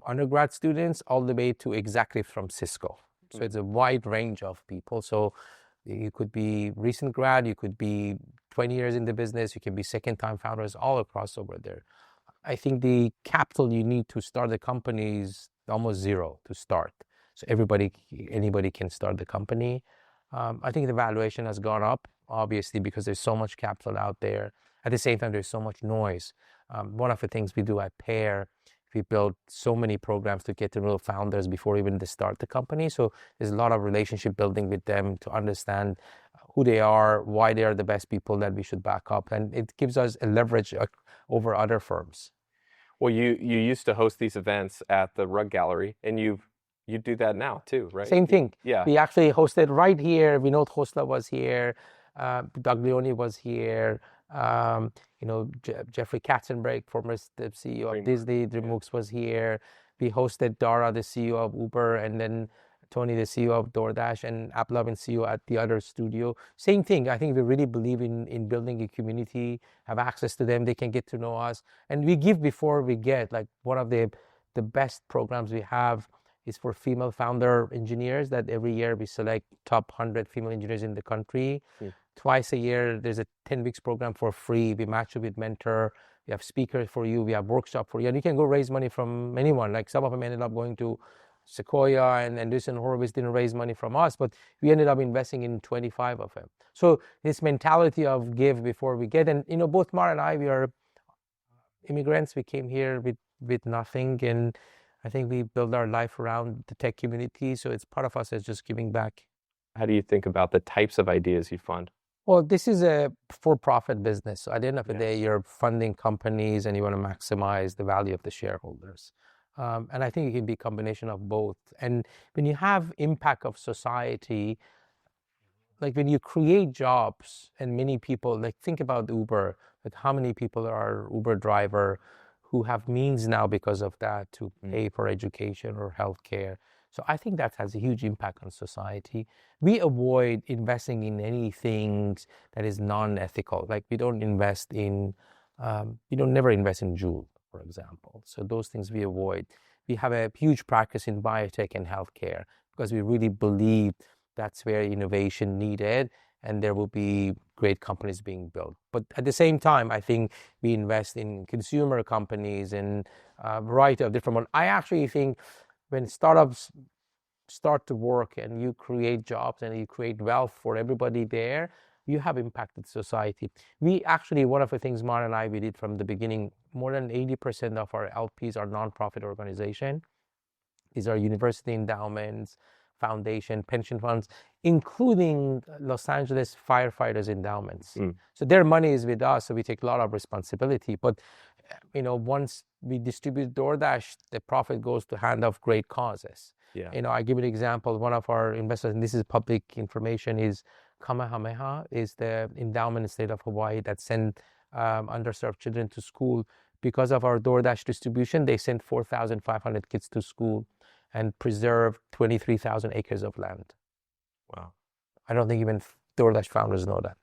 undergrad students all the way to executives from Cisco. So it's a wide range of people. So you could be recent grad, you could be 20 years in the business, you can be second-time founders, all across over there. I think the capital you need to start the company is almost zero to start. So anybody can start the company. I think the valuation has gone up, obviously, because there's so much capital out there. At the same time, there's so much noise. One of the things we do at Pair, we build so many programs to get to know founders before even they start the company. So there's a lot of relationship building with them to understand who they are, why they are the best people that we should back up. And it gives us a leverage over other firms. Well, you used to host these events at the Rug Gallery, and you do that now too, right? Same thing. Yeah. We actually hosted right here. Vinod Khosla was here. Doug Leone was here. Jeffrey Katzenberg, former CEO of Disney, DreamWorks, was here. We hosted Dara, the CEO of Uber, and then Tony, the CEO of DoorDash, and Ablavin, CEO at the other studio. Same thing. I think we really believe in building a community, have access to them. They can get to know us. And we give before we get. Like one of the best programs we have is for female founder engineers, that every year we select top 100 female engineers in the country. Twice a year, there's a 10 weeks program for free. We match you with mentor. We have speakers for you. We have workshop for you. And you can go raise money from anyone. Like some of them ended up going to Sequoia, and Andreessen Horowitz didn't raise money from us, but we ended up investing in 25 of them. So this mentality of give before we get. And, both Mar and I, we are immigrants. We came here with nothing. And I think we build our life around the tech community. So it's part of us as just giving back. How do you think about the types of ideas you fund? Well, this is a for-profit business. So at the end of the day, you're funding companies and you want to maximize the value of the shareholders. And I think it can be a combination of both. And when you have impact of society, like when you create jobs and many people, like think about Uber, like how many people are Uber driver who have means now because of that to pay for education or healthcare. So I think that has a huge impact on society. We avoid investing in anything that is non-ethical. Like we don't invest in, never invest in Juul, for example. So those things we avoid. We have a huge practice in biotech and healthcare because we really believe that's where innovation needed and there will be great companies being built. But at the same time, I think we invest in consumer companies and a variety of different ones. I actually think when startups start to work and you create jobs and you create wealth for everybody there, you have impacted society. We actually, one of the things Mar and I, we did from the beginning, more than 80% of our LPs are nonprofit organizations. These are university endowments, foundation, pension funds, including Los Angeles firefighters endowments. So their money is with us, so we take a lot of responsibility. But once we distribute DoorDash, the profit goes to hand of great causes. I give you an example. One of our investors, and this is public information, is Kamehameha, is the endowment in the state of Hawaii that send underserved children to school. Because of our DoorDash distribution, they sent 4,500 kids to school and preserved 23,000 acres of land. Wow. I don't think even DoorDash founders know that.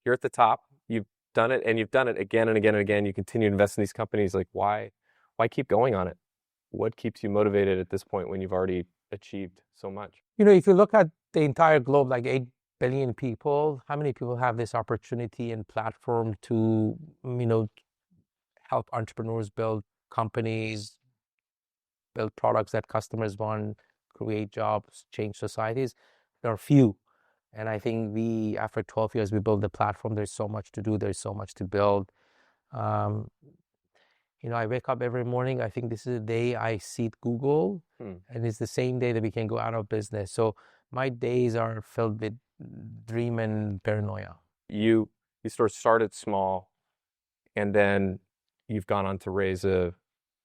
You're at the top. You've done it, and you've done it again and again and again. You continue to invest in these companies. Like, why keep going on it? What keeps you motivated at this point when you've already achieved so much? If you look at the entire globe, like 8 billion people, how many people have this opportunity and platform to, help entrepreneurs build companies, build products that customers want, create jobs, change societies? There are few. And I think after 12 years, we built the platform. There's so much to do. There's so much to build. I wake up every morning. I think this is the day I seed Google, and it's the same day that we can go out of business. So my days are filled with dream and paranoia. You sort of started small, and then you've gone on to raise I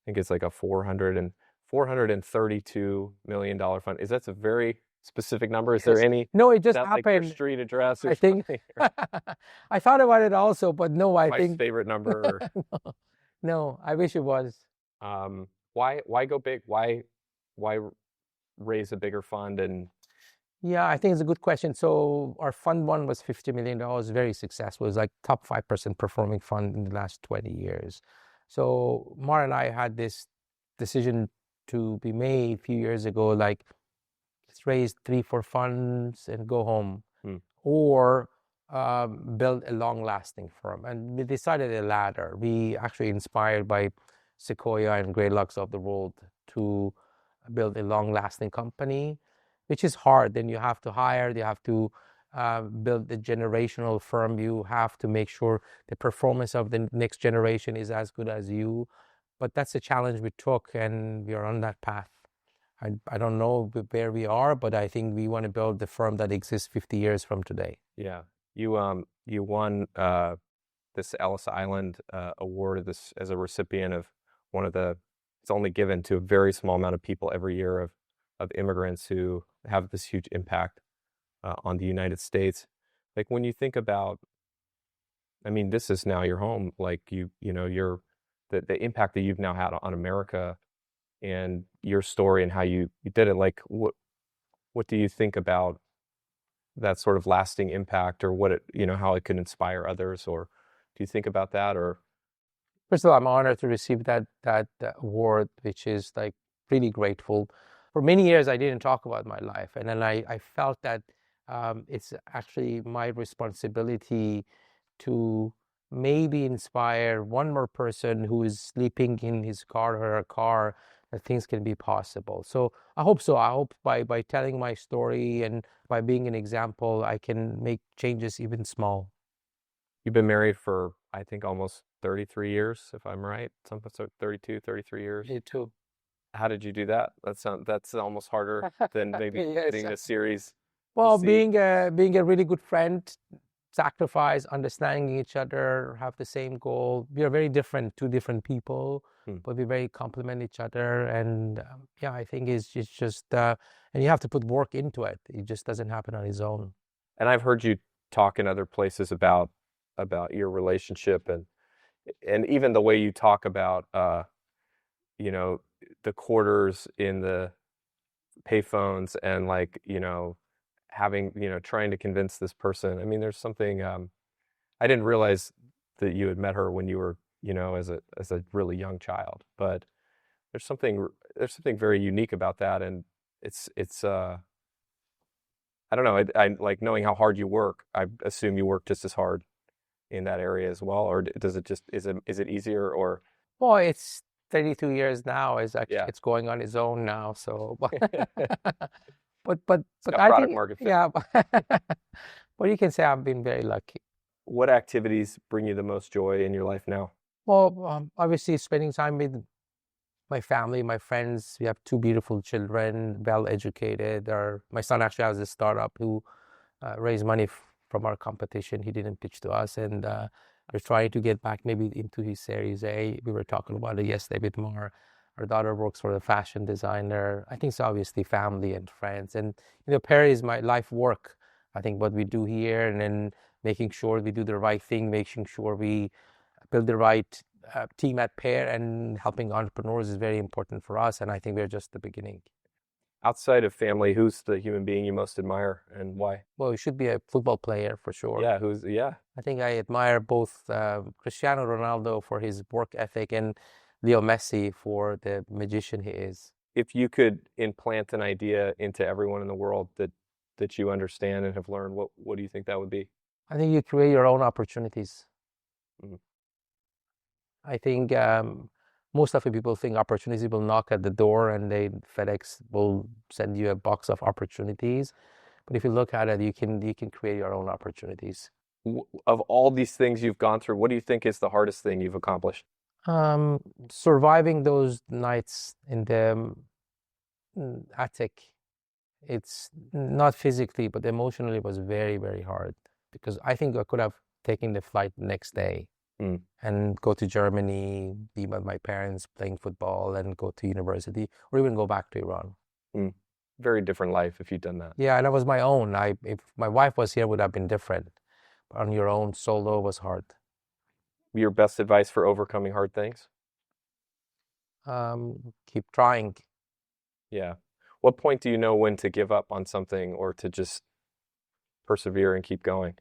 think it's like a $432 million fund. That's a very specific number? Is there any? No, it just Is that like your happened. street address or I think something? I thought about it also, but no, I My think favorite number. no, I wish it was. Why go big? Why raise a bigger fund? And Yeah, I think it's a good question. So our fund one was $50 million, very successful. It was like top 5% performing fund in the last 20 years. So Mar and I had this decision to be made a few years ago, like let's raise 3, 4 funds and go home, or build a long-lasting firm. And we decided the latter. We actually inspired by Sequoia and Grey Lux of the world to build a long-lasting company, which is hard. Then you have to hire, you have to build a generational firm. You have to make sure the performance of the next generation is as good as you. But that's a challenge we took, and we are on that path. I don't know where we are, but I think we want to build the firm that exists 50 years from today. Yeah, you won this Ellis Island award as a recipient of one of the. It's only given to a very small amount of people every year of immigrants who have this huge impact on the United States. Like when you think about, I mean, this is now your home. Like you're the impact that you've now had on America, and your story and how you did it. Like what do you think about that sort of lasting impact, or what how it could inspire others, or do you think about that? Or first of all, I'm honored to receive that award, which is like really grateful. For many years, I didn't talk about my life, and then I felt that it's actually my responsibility to maybe inspire one more person who is sleeping in his car or her car, that things can be possible. So I hope so. I hope by telling my story and by being an example, I can make changes, even small. You've been married for, I think, almost 33 years, if I'm right. Something so 32, 33 years. Me too. How did you do that? That's almost harder than maybe Yes. getting a series. Well, being a really good friend, sacrifice, understanding each other, have the same goal. We are very different, two different people, but we very complement each other. And yeah, I think it's just, and you have to put work into it. It just doesn't happen on its own. And I've heard you talk in other places about your relationship, and even the way you talk about, the quarters in the payphones, and like, having, trying to convince this person. I mean, there's something, I didn't realize that you had met her when you were, as a really young child, but there's something very unique about that. And it's I don't know. I like knowing how hard you work. I assume you work just as hard in that area as well, or does it just, is it easier, or? Well, it's 32 years now. It's actually, Yeah. it's going on its own now. So, but got I product think, market fit. yeah, but you can say I've been very lucky. What activities bring you the most joy in your life now? Well, obviously spending time with my family, my friends. We have 2 beautiful children, well educated. My son actually has a startup who raised money from our competition. He didn't pitch to us, and we're trying to get back maybe into his Series A. We were talking about it yesterday with more. Our daughter works for a fashion designer. I think it's obviously family and friends. And, Perry is my life work. I think what we do here, and then making sure we do the right thing, making sure we build the right team at Pear, and helping entrepreneurs is very important for us. And I think we're just the beginning. Outside of family, who's the human being you most admire, and why? Well, you should be a football player for sure. Yeah, I think I admire both Cristiano Ronaldo for his work ethic and Leo Messi for the magician he is. If you could implant an idea into everyone in the world that you understand and have learned, what do you think that would be? I think you create your own opportunities. I think most of the people think opportunities will knock at the door, and FedEx will send you a box of opportunities. But if you look at it, you can create your own opportunities. Of all these things you've gone through, what do you think is the hardest thing you've accomplished? Surviving those nights in the attic, it's not physically, but emotionally was very, very hard because I think I could have taken the flight the next day and go to Germany, be with my parents playing football and go to university or even go back to Iran. Very different life if you'd done that. Yeah, and that was my own. If my wife was here, it would have been different. But on your own, solo was hard. Your best advice for overcoming hard things? Keep trying. Yeah. What point do you know when to give up on something or to just persevere and keep going?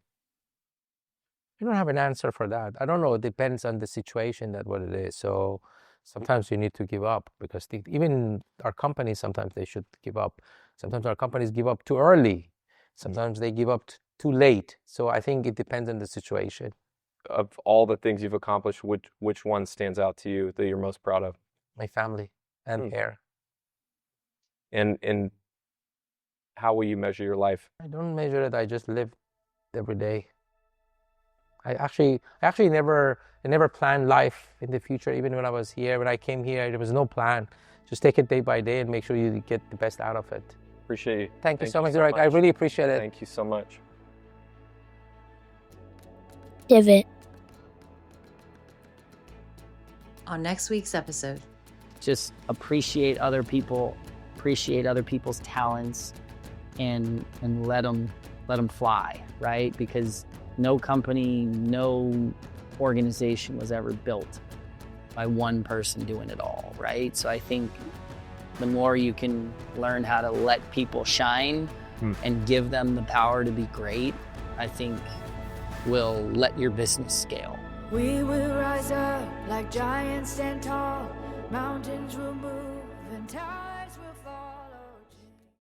I don't have an answer for that. I don't know. It depends on the situation, that what it is. So sometimes you need to give up because even our companies, sometimes they should give up. Sometimes our companies give up too early. Sometimes they give up too late. So I think it depends on the situation. Of all the things you've accomplished, which one stands out to you that you're most proud of? My family and hair. And how will you measure your life? I don't measure it. I just live every day. I actually never planned life in the future. Even when I was here, when I came here, there was no plan. Just take it day by day and make sure you get the best out of it. Appreciate you. Thank you so much, Derek. I really appreciate it. Thank you so much. Divot. On next week's episode, just appreciate other people, appreciate other people's talents, and let them fly, right? Because no company, no organization was ever built by one person doing it all, right? So I think the more you can learn how to let people shine and give them the power to be great, I think will let your business scale. We will rise up like giants stand tall, mountains will move and towers